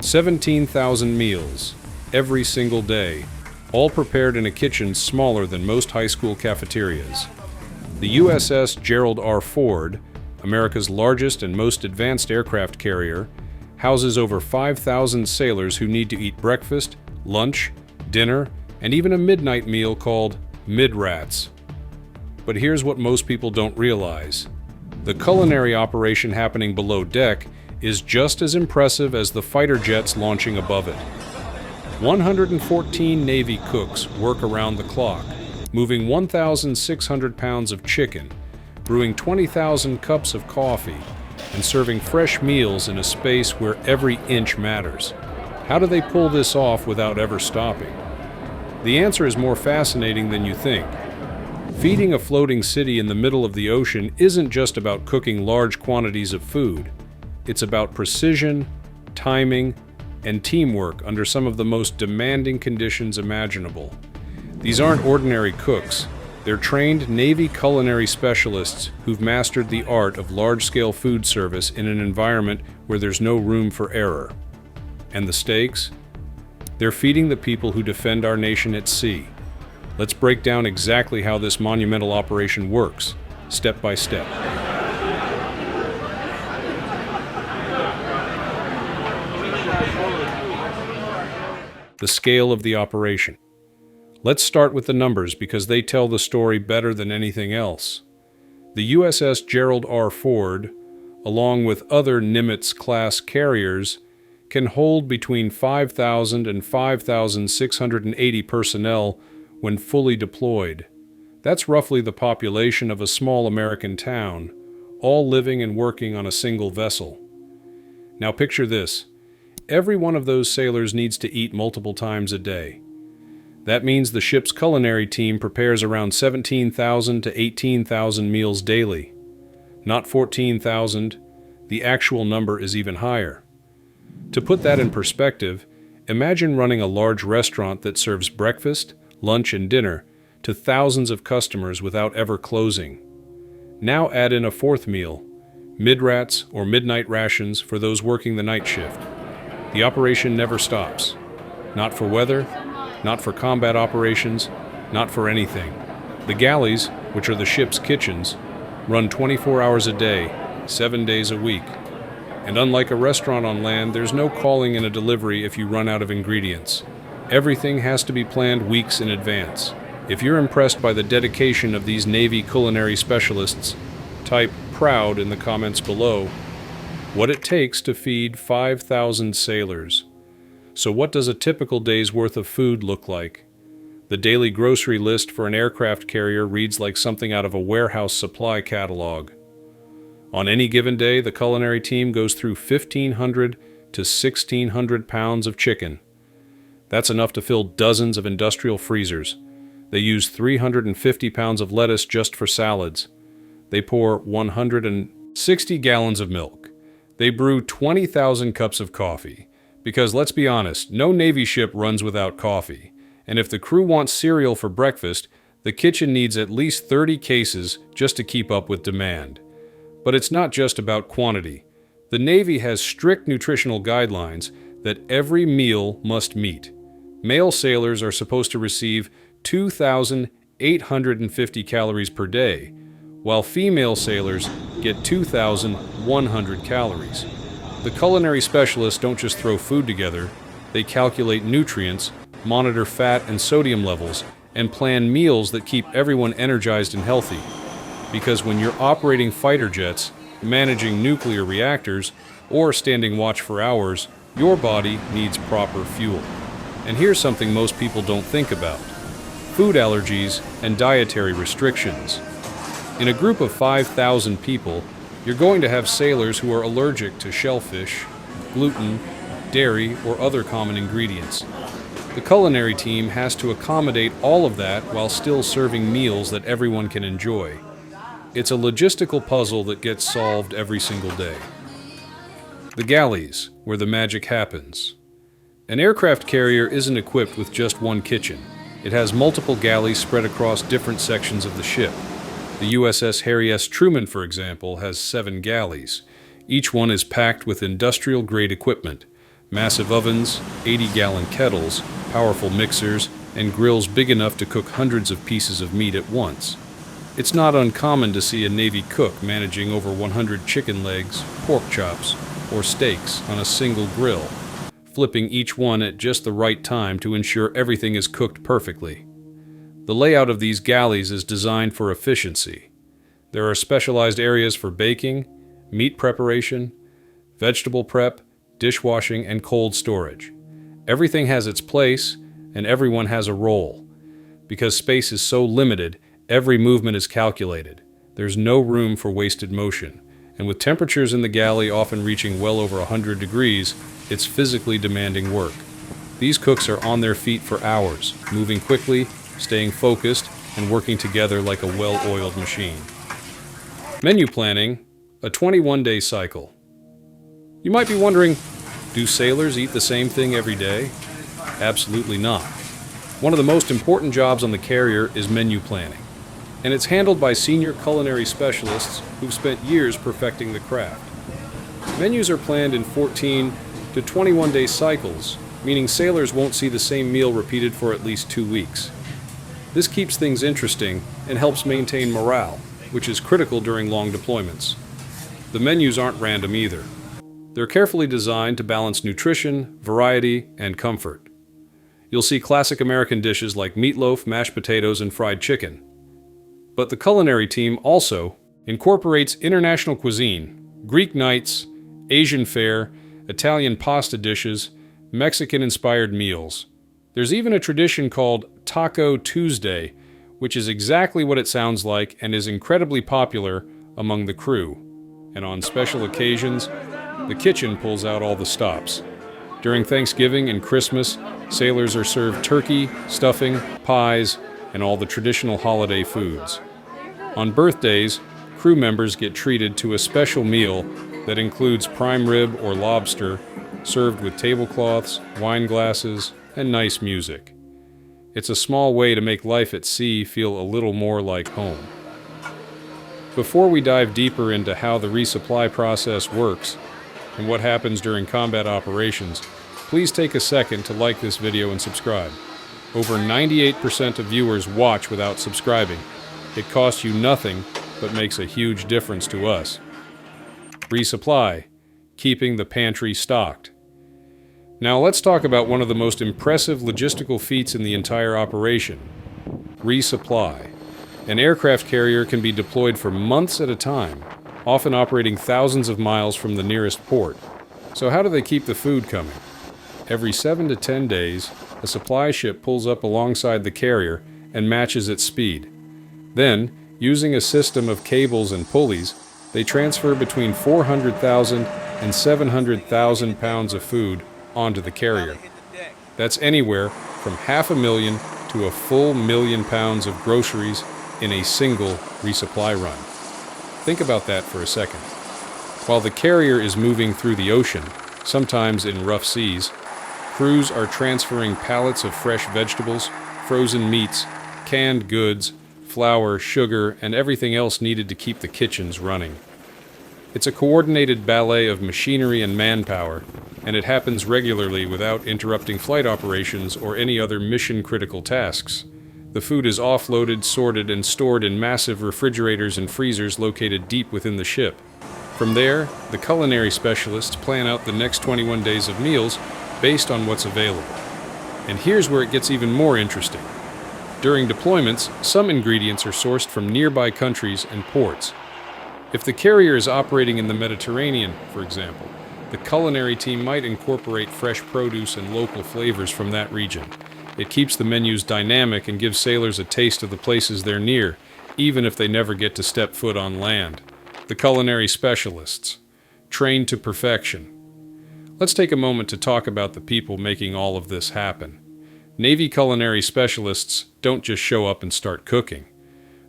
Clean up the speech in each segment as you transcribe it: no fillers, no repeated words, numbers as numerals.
17,000 meals, every single day, all prepared in a kitchen smaller than most high school cafeterias. The USS Gerald R. Ford, America's largest and most advanced aircraft carrier, houses over 5,000 sailors who need to eat breakfast, lunch, dinner, and even a midnight meal called mid-rats. But here's what most people don't realize. The culinary operation happening below deck is just as impressive as the fighter jets launching above it. 114 Navy cooks work around the clock, moving 1,600 pounds of chicken, brewing 20,000 cups of coffee, and serving fresh meals in a space where every inch matters. How do they pull this off without ever stopping? The answer is more fascinating than you think. Feeding a floating city in the middle of the ocean isn't just about cooking large quantities of food. It's about precision, timing, and teamwork under some of the most demanding conditions imaginable. These aren't ordinary cooks. They're trained Navy culinary specialists who've mastered the art of large-scale food service in an environment where there's no room for error. And the stakes? They're feeding the people who defend our nation at sea. Let's break down exactly how this monumental operation works, step by step. The scale of the operation. Let's start with the numbers because they tell the story better than anything else. The USS Gerald R. Ford, along with other Nimitz-class carriers, can hold between 5,000 and 5,680 personnel when fully deployed. That's roughly the population of a small American town, all living and working on a single vessel. Now picture this. Every one of those sailors needs to eat multiple times a day. That means the ship's culinary team prepares around 17,000 to 18,000 meals daily. Not 14,000, the actual number is even higher. To put that in perspective, imagine running a large restaurant that serves breakfast, lunch, and dinner to thousands of customers without ever closing. Now add in a fourth meal, mid-rats or midnight rations for those working the night shift. The operation never stops. Not for weather, not for combat operations, not for anything. The galleys, which are the ship's kitchens, run 24 hours a day, 7 days a week. And unlike a restaurant on land, there's no calling in a delivery if you run out of ingredients. Everything has to be planned weeks in advance. If you're impressed by the dedication of these Navy culinary specialists, type "proud" in the comments below. What it takes to feed 5,000 sailors. So what does a typical day's worth of food look like? The daily grocery list for an aircraft carrier reads like something out of a warehouse supply catalog. On any given day, the culinary team goes through 1,500 to 1,600 pounds of chicken. That's enough to fill dozens of industrial freezers. They use 350 pounds of lettuce just for salads. They pour 160 gallons of milk. They brew 20,000 cups of coffee. Because let's be honest, no Navy ship runs without coffee. And if the crew wants cereal for breakfast, the kitchen needs at least 30 cases just to keep up with demand. But it's not just about quantity. The Navy has strict nutritional guidelines that every meal must meet. Male sailors are supposed to receive 2,850 calories per day, while female sailors get 2,100 calories. The culinary specialists don't just throw food together, they calculate nutrients, monitor fat and sodium levels, and plan meals that keep everyone energized and healthy. Because when you're operating fighter jets, managing nuclear reactors, or standing watch for hours, your body needs proper fuel. And here's something most people don't think about: food allergies and dietary restrictions. In a group of 5,000 people, you're going to have sailors who are allergic to shellfish, gluten, dairy, or other common ingredients. The culinary team has to accommodate all of that while still serving meals that everyone can enjoy. It's a logistical puzzle that gets solved every single day. The galleys, where the magic happens. An aircraft carrier isn't equipped with just one kitchen. It has multiple galleys spread across different sections of the ship. The USS Harry S. Truman, for example, has 7 galleys. Each one is packed with industrial-grade equipment, Massive ovens, 80-gallon kettles, powerful mixers, and grills big enough to cook hundreds of pieces of meat at once. It's not uncommon to see a Navy cook managing over 100 chicken legs, pork chops, or steaks on a single grill, flipping each one at just the right time to ensure everything is cooked perfectly. The layout of these galleys is designed for efficiency. There are specialized areas for baking, meat preparation, vegetable prep, dishwashing, and cold storage. Everything has its place, and everyone has a role. Because space is so limited, every movement is calculated. There's no room for wasted motion, and with temperatures in the galley often reaching well over 100 degrees, it's physically demanding work. These cooks are on their feet for hours, moving quickly, staying focused, and working together like a well-oiled machine. Menu planning, a 21-day cycle. You might be wondering, do sailors eat the same thing every day? Absolutely not. One of the most important jobs on the carrier is menu planning, and it's handled by senior culinary specialists who've spent years perfecting the craft. Menus are planned in 14 to 21-day cycles, meaning sailors won't see the same meal repeated for at least 2 weeks. This keeps things interesting and helps maintain morale, which is critical during long deployments. The menus aren't random either. They're carefully designed to balance nutrition, variety, and comfort. You'll see classic American dishes like meatloaf, mashed potatoes, and fried chicken. But the culinary team also incorporates international cuisine, Greek nights, Asian fare, Italian pasta dishes, Mexican-inspired meals. There's even a tradition called Taco Tuesday, which is exactly what it sounds like and is incredibly popular among the crew. And on special occasions, the kitchen pulls out all the stops. During Thanksgiving and Christmas, sailors are served turkey, stuffing, pies, and all the traditional holiday foods. On birthdays, crew members get treated to a special meal that includes prime rib or lobster, served with tablecloths, wine glasses, and nice music. It's a small way to make life at sea feel a little more like home. Before we dive deeper into how the resupply process works and what happens during combat operations, please take a second to like this video and subscribe. Over 98% of viewers watch without subscribing. It costs you nothing, but makes a huge difference to us. Resupply, keeping the pantry stocked. Now let's talk about one of the most impressive logistical feats in the entire operation: resupply. An aircraft carrier can be deployed for months at a time, often operating thousands of miles from the nearest port. So how do they keep the food coming? Every 7 to 10 days, a supply ship pulls up alongside the carrier and matches its speed. Then, using a system of cables and pulleys, they transfer between 400,000 and 700,000 pounds of food onto the carrier. That's anywhere from 500,000 to a full 1,000,000 pounds of groceries in a single resupply run. Think about that for a second. While the carrier is moving through the ocean, sometimes in rough seas, crews are transferring pallets of fresh vegetables, frozen meats, canned goods, flour, sugar, and everything else needed to keep the kitchens running. It's a coordinated ballet of machinery and manpower, and it happens regularly without interrupting flight operations or any other mission-critical tasks. The food is offloaded, sorted, and stored in massive refrigerators and freezers located deep within the ship. From there, the culinary specialists plan out the next 21 days of meals based on what's available. And here's where it gets even more interesting. During deployments, some ingredients are sourced from nearby countries and ports. If the carrier is operating in the Mediterranean, for example, the culinary team might incorporate fresh produce and local flavors from that region. It keeps the menus dynamic and gives sailors a taste of the places they're near, even if they never get to step foot on land. The culinary specialists, trained to perfection. Let's take a moment to talk about the people making all of this happen. Navy culinary specialists don't just show up and start cooking.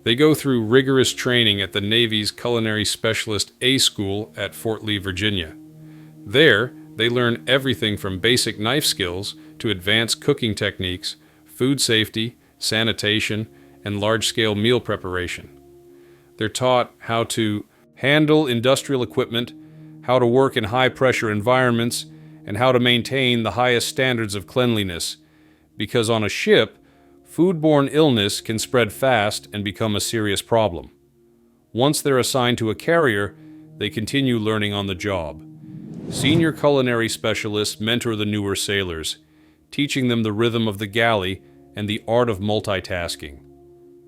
They go through rigorous training at the Navy's Culinary Specialist A School at Fort Lee, Virginia. There, they learn everything from basic knife skills to advanced cooking techniques, food safety, sanitation, and large-scale meal preparation. They're taught how to handle industrial equipment, how to work in high-pressure environments, and how to maintain the highest standards of cleanliness, because on a ship, foodborne illness can spread fast and become a serious problem. Once they're assigned to a carrier, they continue learning on the job. Senior culinary specialists mentor the newer sailors, teaching them the rhythm of the galley and the art of multitasking.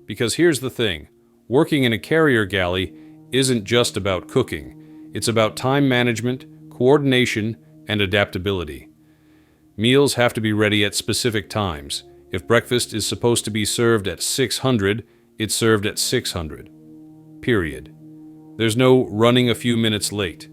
Because here's the thing, working in a carrier galley isn't just about cooking. It's about time management, coordination, and adaptability. Meals have to be ready at specific times. If breakfast is supposed to be served at 600, it's served at 600. Period. There's no running a few minutes late.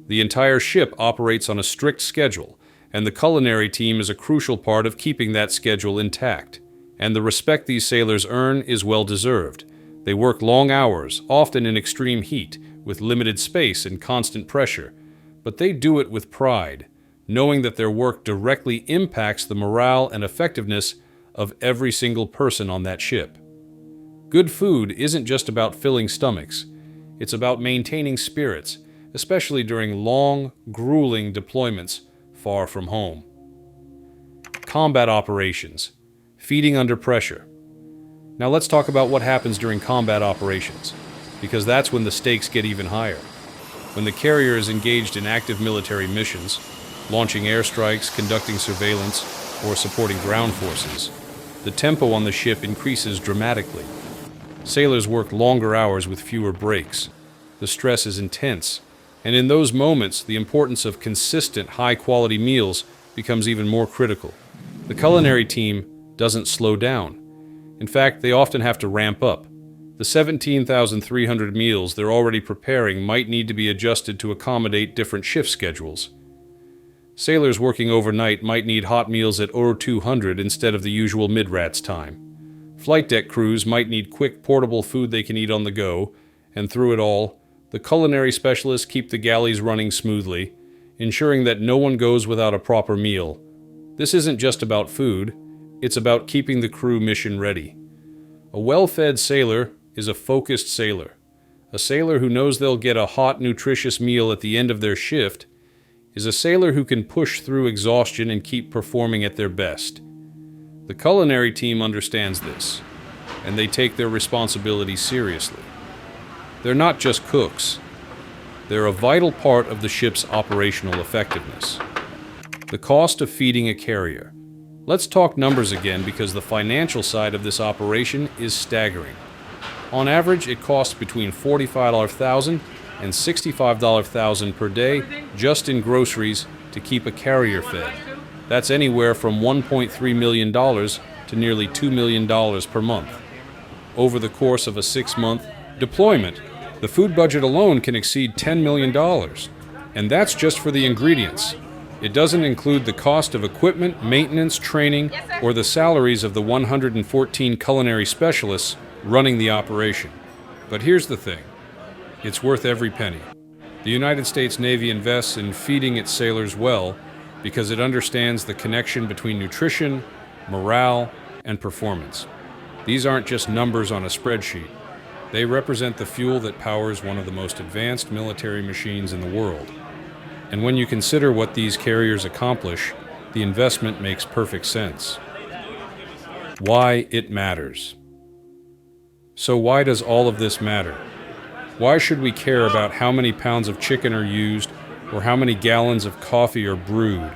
The entire ship operates on a strict schedule, and the culinary team is a crucial part of keeping that schedule intact. And the respect these sailors earn is well-deserved. They work long hours, often in extreme heat, with limited space and constant pressure. But they do it with pride, knowing that their work directly impacts the morale and effectiveness of every single person on that ship. Good food isn't just about filling stomachs. It's about maintaining spirits, especially during long, grueling deployments far from home. Combat operations. Feeding under pressure. Now let's talk about what happens during combat operations, because that's when the stakes get even higher. When the carrier is engaged in active military missions, launching airstrikes, conducting surveillance, or supporting ground forces, the tempo on the ship increases dramatically. Sailors work longer hours with fewer breaks. The stress is intense, and in those moments, the importance of consistent, high-quality meals becomes even more critical. The culinary team doesn't slow down. In fact, they often have to ramp up. The 17,300 meals they're already preparing might need to be adjusted to accommodate different shift schedules. Sailors working overnight might need hot meals at 0200 instead of the usual mid-rats time. Flight deck crews might need quick, portable food they can eat on the go, and through it all, the culinary specialists keep the galleys running smoothly, ensuring that no one goes without a proper meal. This isn't just about food, it's about keeping the crew mission ready. A well-fed sailor is a focused sailor. A sailor who knows they'll get a hot, nutritious meal at the end of their shift is a sailor who can push through exhaustion and keep performing at their best. The culinary team understands this, and they take their responsibility seriously. They're not just cooks. They're a vital part of the ship's operational effectiveness. The cost of feeding a carrier. Let's talk numbers again because the financial side of this operation is staggering. On average, it costs between $45,000 and $65,000 per day just in groceries to keep a carrier fed. That's anywhere from $1.3 million to nearly $2 million per month. Over the course of a 6-month deployment, the food budget alone can exceed $10 million. And that's just for the ingredients. It doesn't include the cost of equipment, maintenance, training, or the salaries of the 114 culinary specialists running the operation. But here's the thing. It's worth every penny. The United States Navy invests in feeding its sailors well because it understands the connection between nutrition, morale, and performance. These aren't just numbers on a spreadsheet. They represent the fuel that powers one of the most advanced military machines in the world. And when you consider what these carriers accomplish, the investment makes perfect sense. Why it matters. So why does all of this matter? Why should we care about how many pounds of chicken are used or how many gallons of coffee are brewed?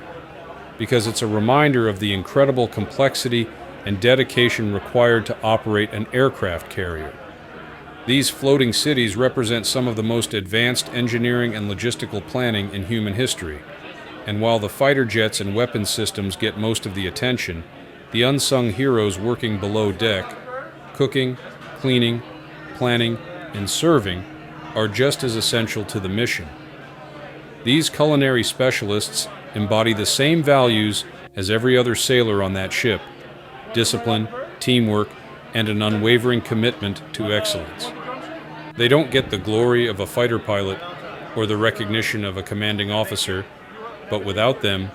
Because it's a reminder of the incredible complexity and dedication required to operate an aircraft carrier. These floating cities represent some of the most advanced engineering and logistical planning in human history. And while the fighter jets and weapons systems get most of the attention, the unsung heroes working below deck, cooking, cleaning, planning, and serving, are just as essential to the mission. These culinary specialists embody the same values as every other sailor on that ship: discipline, teamwork, and an unwavering commitment to excellence. They don't get the glory of a fighter pilot or the recognition of a commanding officer, but without them,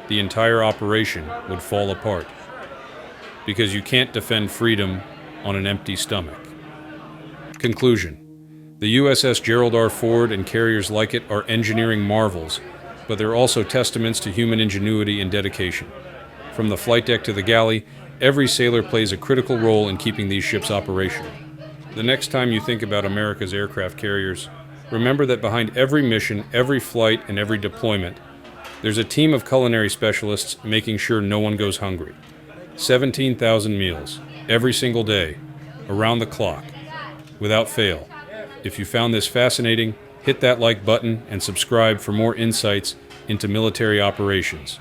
the entire operation would fall apart. Because you can't defend freedom on an empty stomach. Conclusion. The USS Gerald R. Ford and carriers like it are engineering marvels, but they're also testaments to human ingenuity and dedication. From the flight deck to the galley, every sailor plays a critical role in keeping these ships operational. The next time you think about America's aircraft carriers, remember that behind every mission, every flight, and every deployment, there's a team of culinary specialists making sure no one goes hungry. 17,000 meals, every single day, around the clock, without fail. If you found this fascinating, hit that like button and subscribe for more insights into military operations.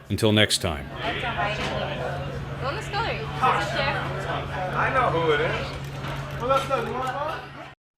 Until next time. Go in the scullery. I know who it is. Well, that's not